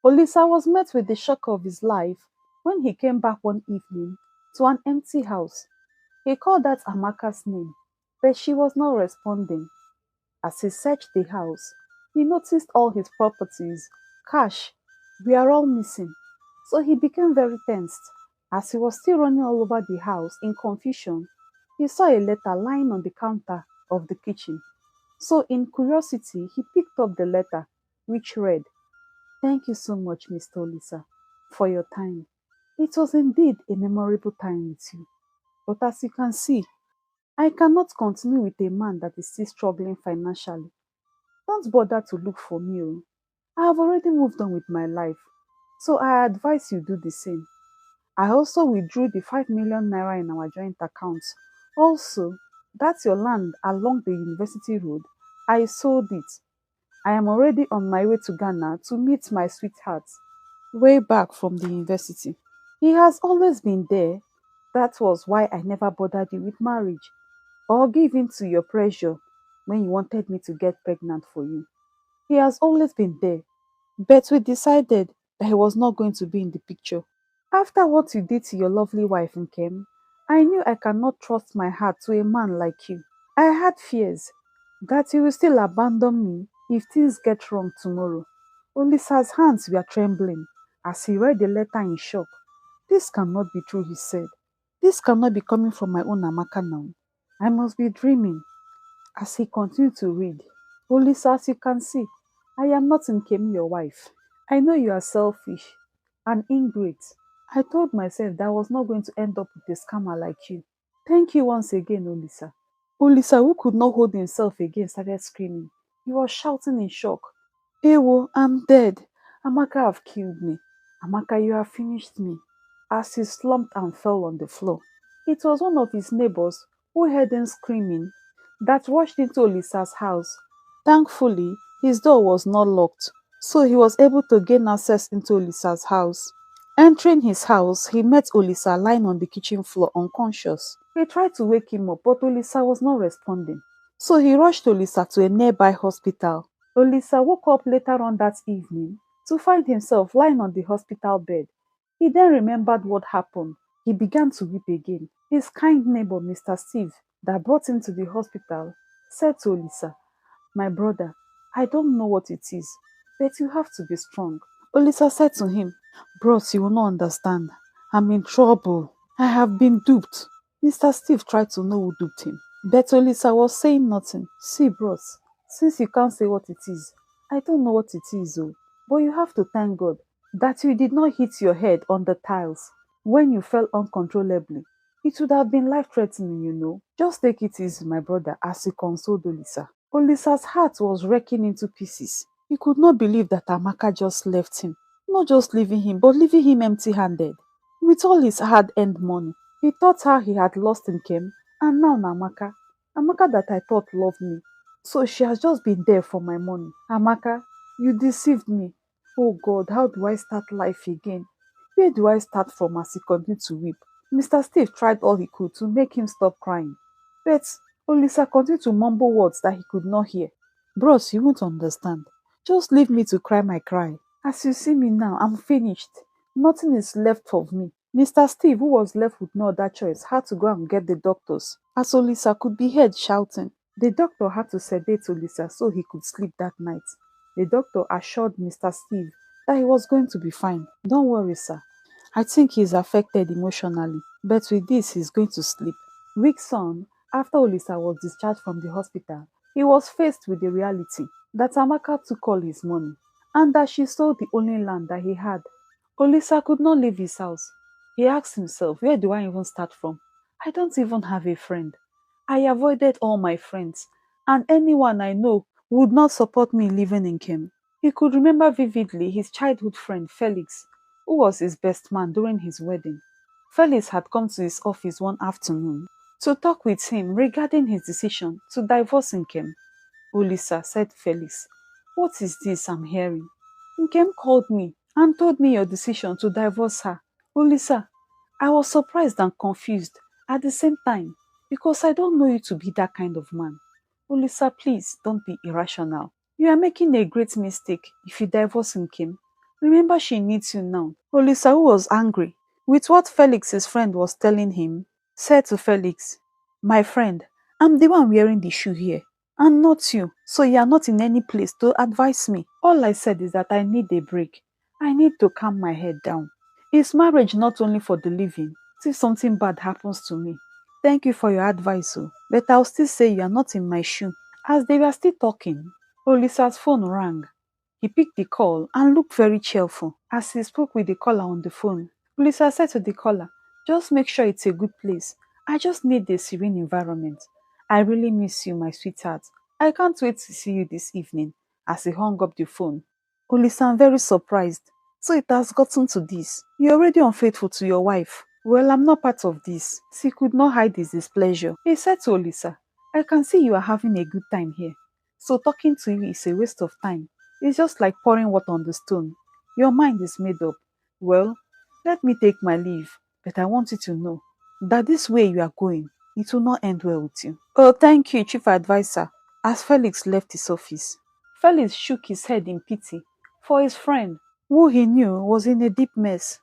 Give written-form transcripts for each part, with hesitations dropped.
Olisa was met with the shock of his life when he came back one evening to an empty house. He called out Amaka's name, but she was not responding. As he searched the house, he noticed all his properties, cash, were all missing. So he became very tensed. As he was still running all over the house in confusion, he saw a letter lying on the counter of the kitchen. So in curiosity, he picked up the letter, which read, "Thank you so much, Mr. Olisa, for your time. It was indeed a memorable time with you. But as you can see, I cannot continue with a man that is still struggling financially. Don't bother to look for me. Oh. I have already moved on with my life, so I advise you do the same. I also withdrew the 5 million naira in our joint account. Also, that's your land along the university road. I sold it. I am already on my way to Ghana to meet my sweetheart, way back from the university. He has always been there. That was why I never bothered you with marriage or give in to your pressure when you wanted me to get pregnant for you. He has always been there, but we decided that he was not going to be in the picture. After what you did to your lovely wife, Nkem, I knew I cannot trust my heart to a man like you. I had fears that you will still abandon me if things get wrong tomorrow. Olisa's hands were trembling as he read the letter in shock. This cannot be true, he said. This cannot be coming from my own Amaka now. I must be dreaming. As he continued to read, Olisa, as you can see, I am not Nkem, your wife. I know you are selfish and ingrate. I told myself that I was not going to end up with a scammer like you. Thank you once again, Olisa. Olisa, who could not hold himself again, started screaming. He was shouting in shock. Ewo, I'm dead. Amaka have killed me. Amaka, you have finished me. As he slumped and fell on the floor. It was one of his neighbors who heard him screaming that rushed into Olisa's house. Thankfully, his door was not locked, so he was able to gain access into Olisa's house. Entering his house, he met Olisa lying on the kitchen floor unconscious. He tried to wake him up, but Olisa was not responding. So he rushed Olisa to a nearby hospital. Olisa woke up later on that evening to find himself lying on the hospital bed. He then remembered what happened. He began to weep again. His kind neighbor, Mr. Steve, that brought him to the hospital, said to Olisa, "My brother, I don't know what it is, but you have to be strong." Olisa said to him, "Bros, you will not understand. I'm in trouble. I have been duped." Mr. Steve tried to know who duped him, but Olisa was saying nothing. "See, bros, since you can't say what it is, I don't know what it is, oh, but you have to thank God that you did not hit your head on the tiles when you fell uncontrollably. It would have been life-threatening, you know. Just take it easy, my brother," as he consoled Olisa. Olisa's heart was wrecking into pieces. He could not believe that Amaka just left him. Not just leaving him, but leaving him empty-handed. With all his hard-earned money, he thought how he had lost Nkem, and now Amaka. Amaka that I thought loved me. So she has just been there for my money. Amaka, you deceived me. Oh God, how do I start life again? Where do I start from as he continued to weep? Mr. Steve tried all he could to make him stop crying. But Olisa continued to mumble words that he could not hear. Bros, you won't understand. Just leave me to cry my cry. As you see me now, I'm finished. Nothing is left of me. Mr. Steve, who was left with no other choice, had to go and get the doctors, as Olisa could be heard shouting. The doctor had to sedate Olisa so he could sleep that night. The doctor assured Mr. Steve that he was going to be fine. Don't worry, sir. I think he's affected emotionally, but with this, he's going to sleep. Weeks on, after Olisa was discharged from the hospital, he was faced with the reality that Amaka took all his money and that she sold the only land that he had. Olisa could not leave his house. He asked himself, where do I even start from? I don't even have a friend. I avoided all my friends, and anyone I know would not support me living in Kem. He could remember vividly his childhood friend Felix, who was his best man during his wedding. Felix had come to his office one afternoon to talk with him regarding his decision to divorce Nkem. Olisa, said Felix, what is this I'm hearing? Nkem called me and told me your decision to divorce her. Olisa, I was surprised and confused at the same time because I don't know you to be that kind of man. Olisa, please don't be irrational. You are making a great mistake if you divorce Nkem. Remember, she needs you now. Olisa, who was angry with what Felix's friend was telling him, said to Felix, "My friend, I'm the one wearing the shoe here, and not you, so you are not in any place to advise me. All I said is that I need a break. I need to calm my head down. Is marriage not only for the living? If something bad happens to me, thank you for your advice, oh, but I'll still say you are not in my shoe." As they were still talking, Olisa's phone rang. He picked the call and looked very cheerful as he spoke with the caller on the phone. Olisa said to the caller, "Just make sure it's a good place. I just need a serene environment. I really miss you, my sweetheart. I can't wait to see you this evening." As he hung up the phone, Olisa, "I'm very surprised. So it has gotten to this. You're already unfaithful to your wife." "Well, I'm not part of this." He could not hide his displeasure. He said to Olisa, "I can see you are having a good time here. So talking to you is a waste of time. It's just like pouring water on the stone. Your mind is made up. Well, let me take my leave, but I want you to know that this way you are going, it will not end well with you." "Oh, thank you, Chief Advisor." As Felix left his office, Felix shook his head in pity for his friend, who he knew was in a deep mess.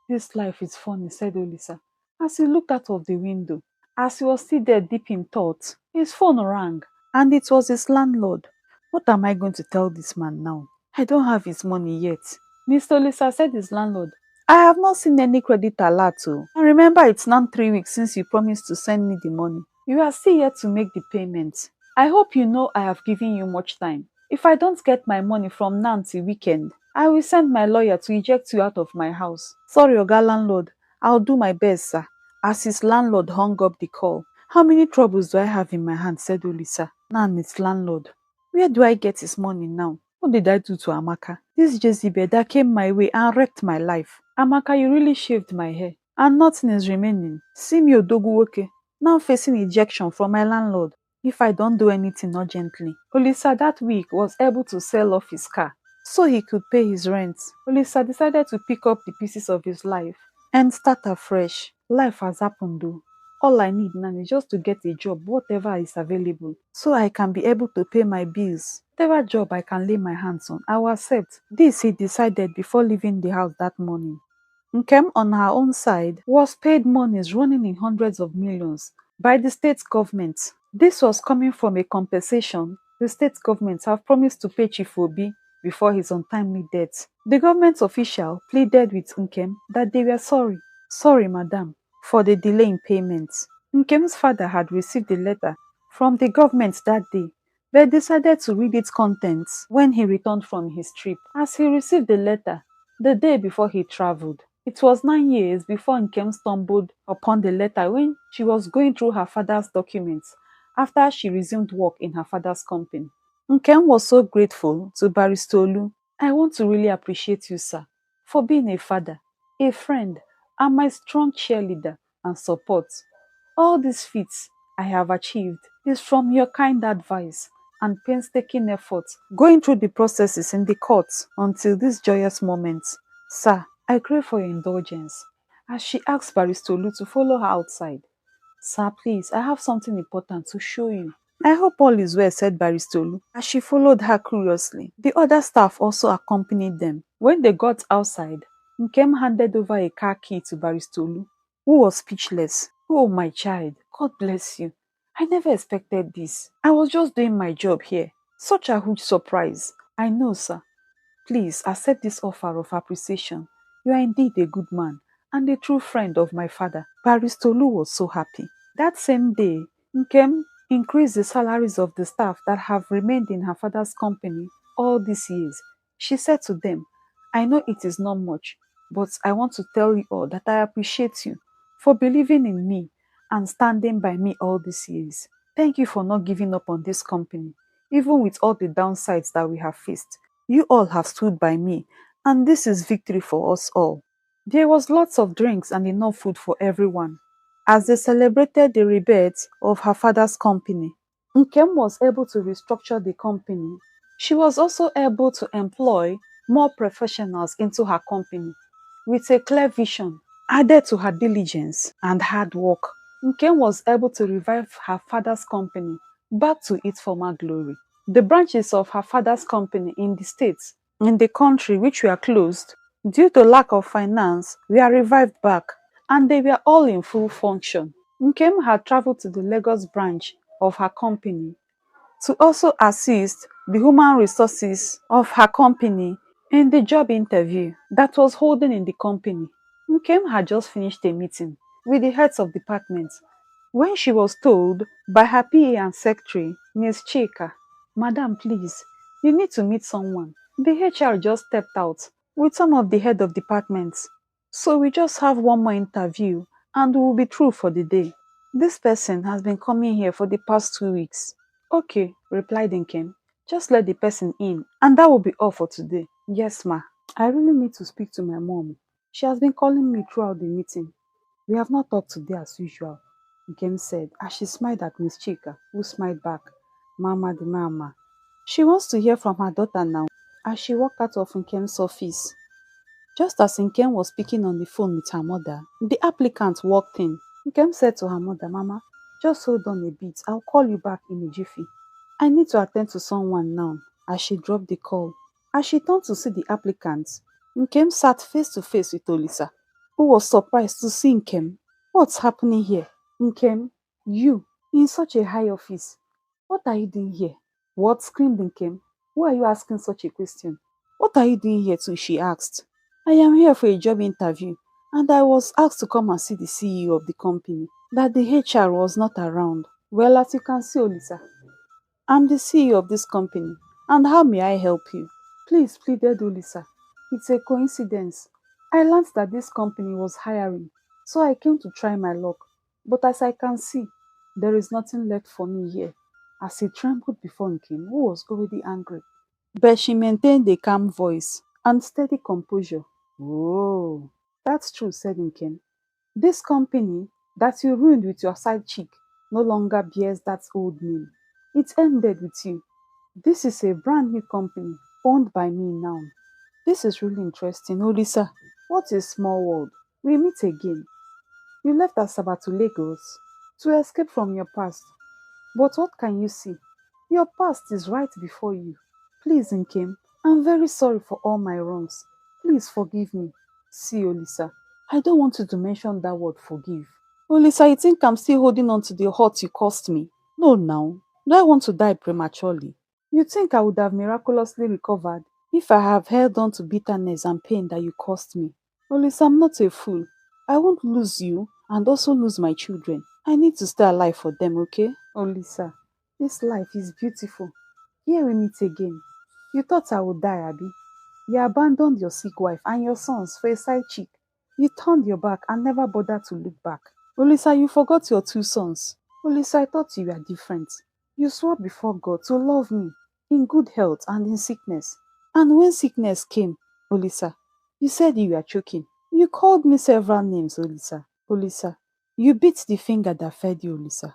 This life is funny," said Olisa, as he looked out of the window. As he was still there deep in thought, his phone rang, and it was his landlord. "What am I going to tell this man now? I don't have his money yet." "Mr. Olisa," said his landlord, "I have not seen any credit alert. Oh. And remember, it's now 3 weeks since you promised to send me the money. You are still yet to make the payment. I hope you know I have given you much time. If I don't get my money from now till weekend, I will send my lawyer to eject you out of my house." "Sorry, Oga Landlord. I'll do my best, sir." As his landlord hung up the call, "How many troubles do I have in my hand?" said Olisa. Now his landlord. "Where do I get his money now? What did I do to Amaka? This Jezebel that came my way and wrecked my life. Amaka, you really shaved my hair, and nothing is remaining. See me Odoguwoke, now facing ejection from my landlord if I don't do anything urgently." Olisa that week was able to sell off his car so he could pay his rent. Olisa decided to pick up the pieces of his life and start afresh. Life has happened though. All I need now is just to get a job, whatever is available, so I can be able to pay my bills. Whatever job I can lay my hands on, I will accept. This he decided before leaving the house that morning. Nkem, on her own side, was paid monies running in hundreds of millions by the state government. This was coming from a compensation the state government have promised to pay Chief Obi before his untimely death. The government official pleaded with Nkem that they were sorry, madam, for the delay in payments. Nkem's father had received a letter from the government that day, but decided to read its contents when he returned from his trip. As he received the letter the day before he traveled, it was 9 years before Nkem stumbled upon the letter when she was going through her father's documents after she resumed work in her father's company. Nkem was so grateful to Barrister Olu. "I want to really appreciate you, sir, for being a father, a friend, and my strong cheerleader and support. All these feats I have achieved is from your kind advice and painstaking efforts going through the processes in the courts until this joyous moment. Sir, I crave for your indulgence." As she asked Barrister Olu to follow her outside. "Sir, please, I have something important to show you." "I hope all is well," said Barrister Olu, as she followed her curiously. The other staff also accompanied them. When they got outside, Nkem handed over a car key to Barrister Olu, who was speechless. "Oh, my child, God bless you. I never expected this. I was just doing my job here. Such a huge surprise." "I know, sir. Please accept this offer of appreciation. You are indeed a good man and a true friend of my father." Barrister Olu was so happy. That same day, Nkem increased the salaries of the staff that have remained in her father's company all these years. She said to them, "I know it is not much, but I want to tell you all that I appreciate you for believing in me and standing by me all these years. Thank you for not giving up on this company, even with all the downsides that we have faced. You all have stood by me, and this is victory for us all." There was lots of drinks and enough food for everyone as they celebrated the rebirth of her father's company. Nkem was able to restructure the company. She was also able to employ more professionals into her company with a clear vision added to her diligence and hard work. Nkem was able to revive her father's company back to its former glory. The branches of her father's company in the States in the country which were closed due to lack of finance were revived back, and they were all in full function. Nkem had traveled to the Lagos branch of her company to also assist the human resources of her company in the job interview that was holding in the company. Nkem had just finished a meeting with the heads of departments when she was told by her PA and secretary, Miss Chika, "Madam, please, you need to meet someone. The HR just stepped out with some of the head of departments. So we just have one more interview and we will be through for the day. This person has been coming here for the past 2 weeks." "Okay," replied Nkem. "Just let the person in and that will be all for today." "Yes, ma. I really need to speak to my mom. She has been calling me throughout the meeting. We have not talked today as usual," Nkem said as she smiled at Miss Chika, who smiled back. Mama the mama. She wants to hear from her daughter now. As she walked out of Nkem's office, just as Nkem was speaking on the phone with her mother, the applicant walked in. Nkem said to her mother, "Mama, just hold on a bit. I'll call you back in a jiffy. I need to attend to someone now." As she dropped the call, as she turned to see the applicant, Nkem sat face to face with Olisa, who was surprised to see Nkem. "What's happening here? Nkem, you, in such a high office. What are you doing here?" "What?" screamed Nkem. "Why are you asking such a question? What are you doing here too?" she asked. "I am here for a job interview, and I was asked to come and see the CEO of the company, that the HR was not around." "Well, as you can see, Olisa, I'm the CEO of this company, and how may I help you?" "Please," pleaded Olisa. "It's a coincidence. I learned that this company was hiring, so I came to try my luck. But as I can see, there is nothing left for me here." As he trembled before Nkem, who was already angry. But she maintained a calm voice and steady composure. "Oh, that's true," said Nkem. "This company that you ruined with your side chick no longer bears that old name. It ended with you. This is a brand new company owned by me now." "This is really interesting, Olisa. What a small world. We meet again. You left Asaba to Lagos to escape from your past. But what can you see? Your past is right before you. Please, Nkem, I'm very sorry for all my wrongs. Please forgive me." "See, Olisa, I don't want you to mention that word forgive." "Olisa, you think I'm still holding on to the hurt you caused me?" "No, now. Do I want to die prematurely? You think I would have miraculously recovered if I have held on to bitterness and pain that you caused me?" "Olisa, I'm not a fool. I won't lose you and also lose my children. I need to stay alive for them, okay?" "Olisa, this life is beautiful. Here we meet again. You thought I would die, Abi? You abandoned your sick wife and your sons for a side chick. You turned your back and never bothered to look back. Olisa, you forgot your 2 sons. Olisa, I thought you were different. You swore before God to love me in good health and in sickness. And when sickness came, Olisa, you said you were choking. You called me several names, Olisa. Olisa, you bit the finger that fed you, Olisa.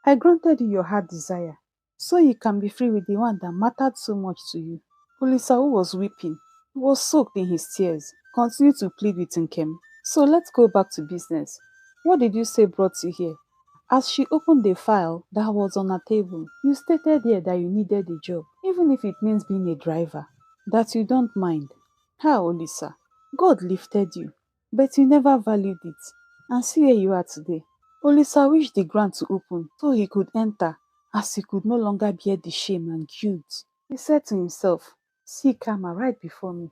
I granted you your heart desire, so you can be free with the one that mattered so much to you." Olisa, who was weeping, was soaked in his tears, continued to plead with Nkem. "So let's go back to business. What did you say brought you here?" As she opened the file that was on her table, "You stated here that you needed a job, even if it means being a driver, that you don't mind. Ah, Olisa, God lifted you, but you never valued it. And see where you are today." Olisa wished the ground to open so he could enter, as he could no longer bear the shame and guilt. He said to himself, "See karma right before me.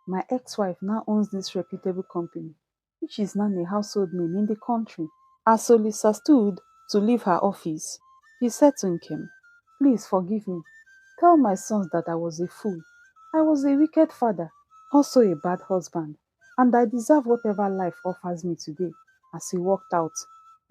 My ex-wife now owns this reputable company, which is now a household name in the country." As Olisa stood to leave her office, he said to Nkem, "Please forgive me. Tell my sons that I was a fool. I was a wicked father, also a bad husband, and I deserve whatever life offers me today." As he walked out,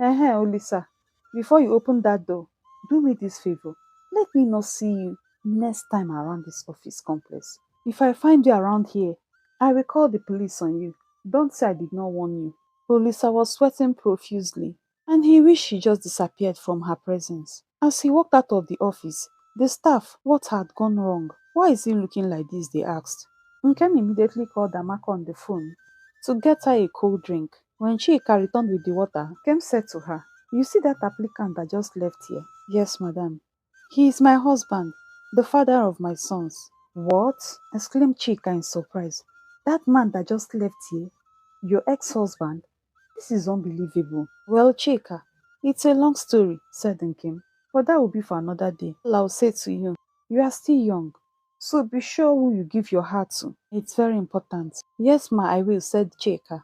Olisa, before you open that door, do me this favor. Let me not see you next time around this office complex. If I find you around here, I will call the police on you. Don't say I did not warn you." Olisa was sweating profusely, and he wished she just disappeared from her presence. As he walked out of the office, the staff, what had gone wrong? "Why is he looking like this?" they asked. Nkem immediately called Amaka on the phone to get her a cold drink. When Chika returned with the water, Nkem said to her, "You see that applicant that just left here?" "Yes, madam." "He is my husband, the father of my sons. What? Exclaimed Chika in surprise. That man that just left here? Your ex-husband? This is unbelievable. Well, Chika, it's a long story, said Nkem, but that will be for another day. All I'll say to you, you are still young, so be sure who you give your heart to. It's very important. Yes, ma, I will, said Chika.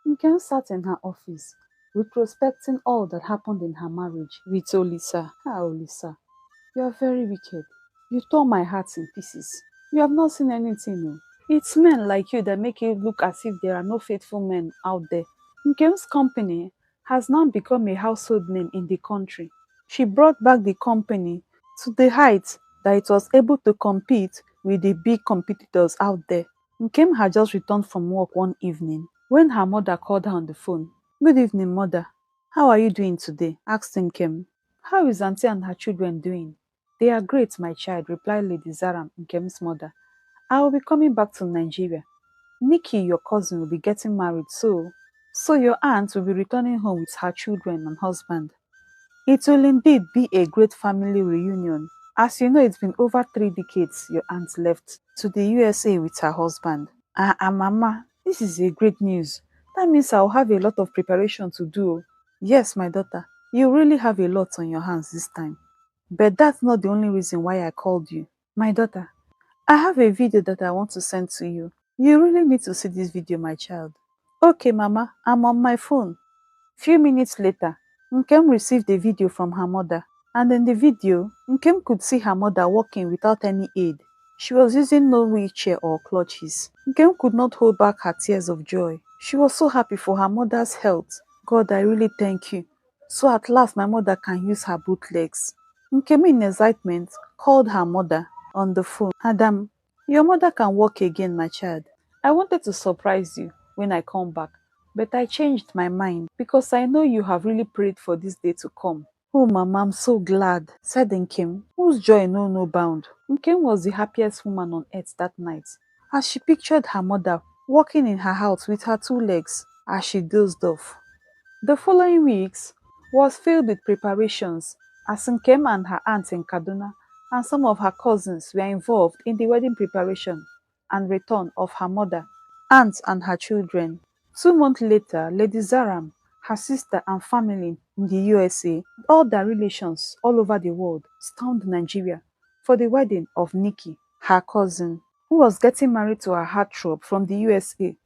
Nkem sat in her office, retrospecting all that happened in her marriage with Olisa. Ah, Olisa, you are very wicked. You tore my heart in pieces. You have not seen anything, no. It's men like you that make it look as if there are no faithful men out there. Nkem's company has now become a household name in the country. She brought back the company to the heights that it was able to compete with the big competitors out there. Nkem had just returned from work one evening when her mother called her on the phone. Good evening, mother. How are you doing today? Asked Nkem. How is Auntie and her children doing? They are great, my child, replied Lady Zara, Nkem's mother. I will be coming back to Nigeria. Nikki, your cousin, will be getting married, so your aunt will be returning home with her children and husband. It will indeed be a great family reunion. As you know, it's been over 3 decades your aunt left to the USA with her husband. Mama, this is a great news. That means I'll have a lot of preparation to do. Yes, my daughter, you really have a lot on your hands this time. But that's not the only reason why I called you. My daughter, I have a video that I want to send to you. You really need to see this video, my child. Okay, Mama, I'm on my phone. Few minutes later, Nkem received a video from her mother, and in the video, Nkem could see her mother walking without any aid. She was using no wheelchair or crutches. Nkem could not hold back her tears of joy. She was so happy for her mother's health. God, I really thank you. So at last my mother can use her both legs. Nkem in excitement called her mother on the phone. Adam, your mother can walk again, my child. I wanted to surprise you when I come back, but I changed my mind because I know you have really prayed for this day to come. Oh, Mama, I'm so glad, said Nkem, whose joy knew no bound. Nkem was the happiest woman on earth that night, as she pictured her mother walking in her house with her 2 legs as she dozed off. The following weeks was filled with preparations as Nkem and her aunt in Kaduna and some of her cousins were involved in the wedding preparation and return of her mother, aunt and her children. 2 months later, Lady Zaram, her sister and family in the USA, all their relations all over the world, stormed Nigeria for the wedding of Nikki, her cousin, who was getting married to her heartthrob from the USA,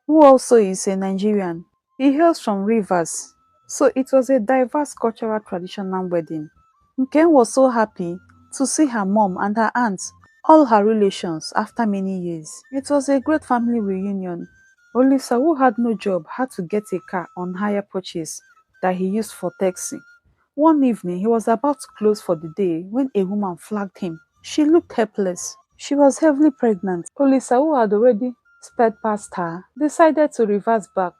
who also is a Nigerian. He hails from Rivers, so it was a diverse cultural traditional wedding. Nkem was so happy to see her mom and her aunts, all her relations, after many years. It was a great family reunion. Olisa, who had no job, had to get a car on hire purchase that he used for taxi. One evening, he was about to close for the day when a woman flagged him. She looked helpless. She was heavily pregnant. Olisa, who had already sped past her, decided to reverse back.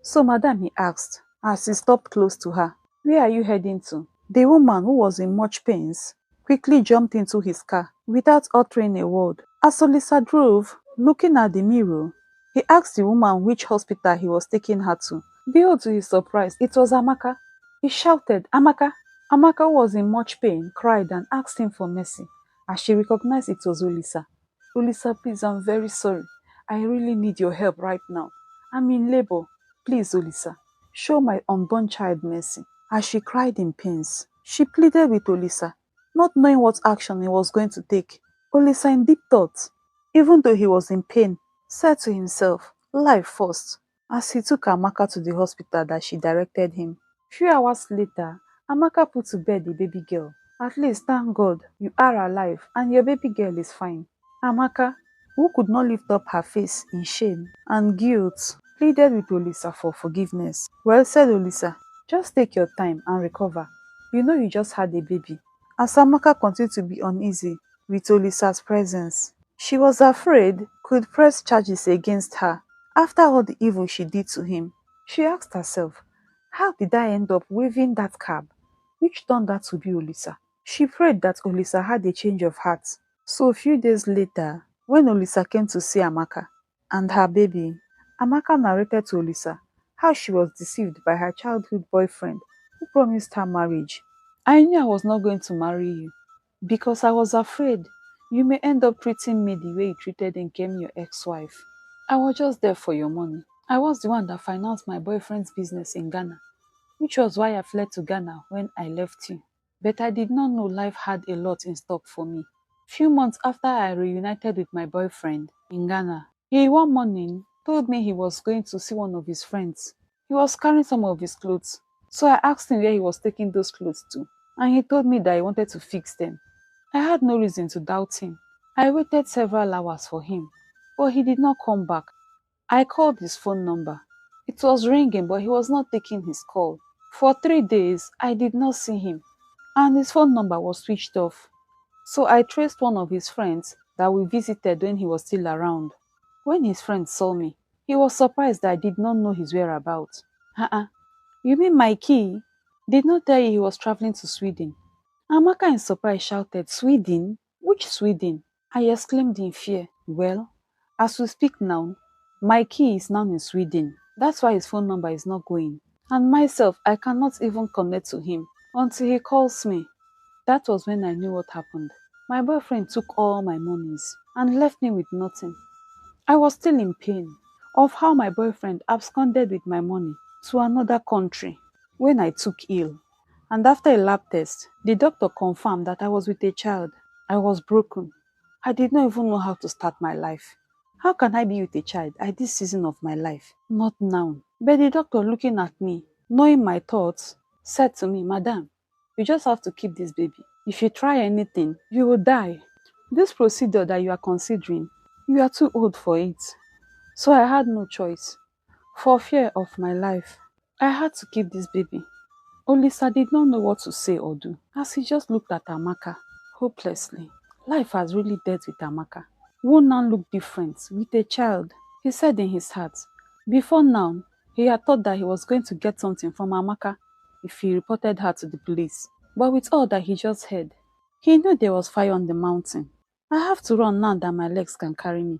So, madam, he asked, as he stopped close to her, where are you heading to? The woman, who was in much pains, quickly jumped into his car without uttering a word. As Olisa drove, looking at the mirror, he asked the woman which hospital he was taking her to. Behold, to his surprise, it was Amaka. He shouted, Amaka! Amaka, who was in much pain, cried and asked him for mercy as she recognized it was Olisa. Olisa, please, I'm very sorry. I really need your help right now. I'm in labor. Please, Olisa, show my unborn child mercy. As she cried in pains, she pleaded with Olisa, not knowing what action he was going to take. Olisa, in deep thought, even though he was in pain, said to himself, life first, as he took Amaka to the hospital that she directed him. Few hours later, Amaka put to bed the baby girl. At least, thank God, you are alive and your baby girl is fine. Amaka, who could not lift up her face in shame and guilt, pleaded with Olisa for forgiveness. Well, said Olisa, just take your time and recover. You know you just had a baby. As Amaka continued to be uneasy with Olisa's presence, she was afraid could press charges against her after all the evil she did to him. She asked herself, how did I end up waving that cab? Which turned out to be Olisa. She prayed that Olisa had a change of heart. So a few days later, when Olisa came to see Amaka and her baby, Amaka narrated to Olisa how she was deceived by her childhood boyfriend who promised her marriage. I knew I was not going to marry you because I was afraid You may end up treating me the way you treated Nkem, your ex-wife. I was just there for your money. I was the one that financed my boyfriend's business in Ghana, which was why I fled to Ghana when I left you. But I did not know life had a lot in stock for me. Few months after I reunited with my boyfriend in Ghana, he one morning told me he was going to see one of his friends. He was carrying some of his clothes. So I asked him where he was taking those clothes to, and he told me that he wanted to fix them. I had no reason to doubt him. I waited several hours for him, but he did not come back. I called his phone number. It was ringing, but he was not taking his call. For 3 days, I did not see him, and his phone number was switched off. So I traced one of his friends that we visited when he was still around. When his friend saw me, he was surprised that I did not know his whereabouts. You mean my key? Did not tell you he was traveling to Sweden. Amaka in surprise shouted, Sweden? Which Sweden? I exclaimed in fear. Well, as we speak now, my key is now in Sweden. That's why his phone number is not going. And myself, I cannot even connect to him until he calls me. That was when I knew what happened. My boyfriend took all my monies and left me with nothing. I was still in pain of how my boyfriend absconded with my money to another country when I took ill. And after a lab test, the doctor confirmed that I was with a child. I was broken. I did not even know how to start my life. How can I be with a child at this season of my life? Not now. But the doctor, looking at me, knowing my thoughts, said to me, Madam, you just have to keep this baby. If you try anything, you will die. This procedure that you are considering, you are too old for it. So I had no choice. For fear of my life, I had to keep this baby. Olisa did not know what to say or do, as he just looked at Amaka hopelessly. Life has really dealt with Amaka, who now looked different with a child. He said in his heart, before now, he had thought that he was going to get something from Amaka if he reported her to the police. But with all that he just heard, he knew there was fire on the mountain. I have to run now that my legs can carry me.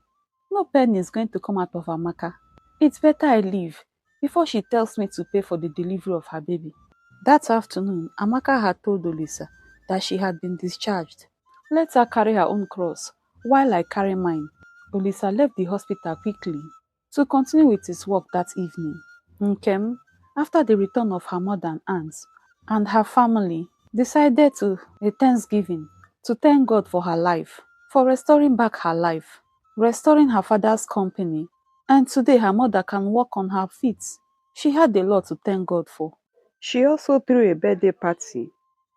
No penny is going to come out of Amaka. It's better I leave before she tells me to pay for the delivery of her baby. That afternoon, Amaka had told Olisa that she had been discharged. Let her carry her own cross, while I carry mine. Olisa left the hospital quickly to continue with his work that evening. Nkem, after the return of her mother and aunts, and her family, decided to a Thanksgiving to thank God for her life, for restoring back her life, restoring her father's company, and today her mother can walk on her feet. She had a lot to thank God for. She also threw a birthday party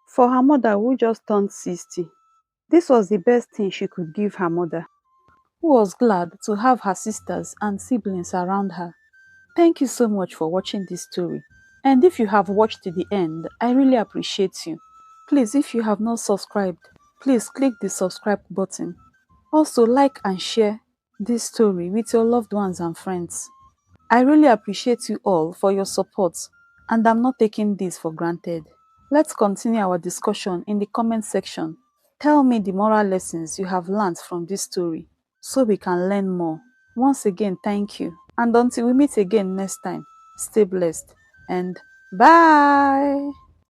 for her mother who just turned 60. This was the best thing she could give her mother, who was glad to have her sisters and siblings around her. Thank you so much for watching this story. And if you have watched to the end, I really appreciate you. Please, if you have not subscribed, please click the subscribe button. Also, like and share this story with your loved ones and friends. I really appreciate you all for your support, and I'm not taking this for granted. Let's continue our discussion in the comment section. Tell me the moral lessons you have learned from this story so we can learn more. Once again, thank you. And until we meet again next time, stay blessed and bye.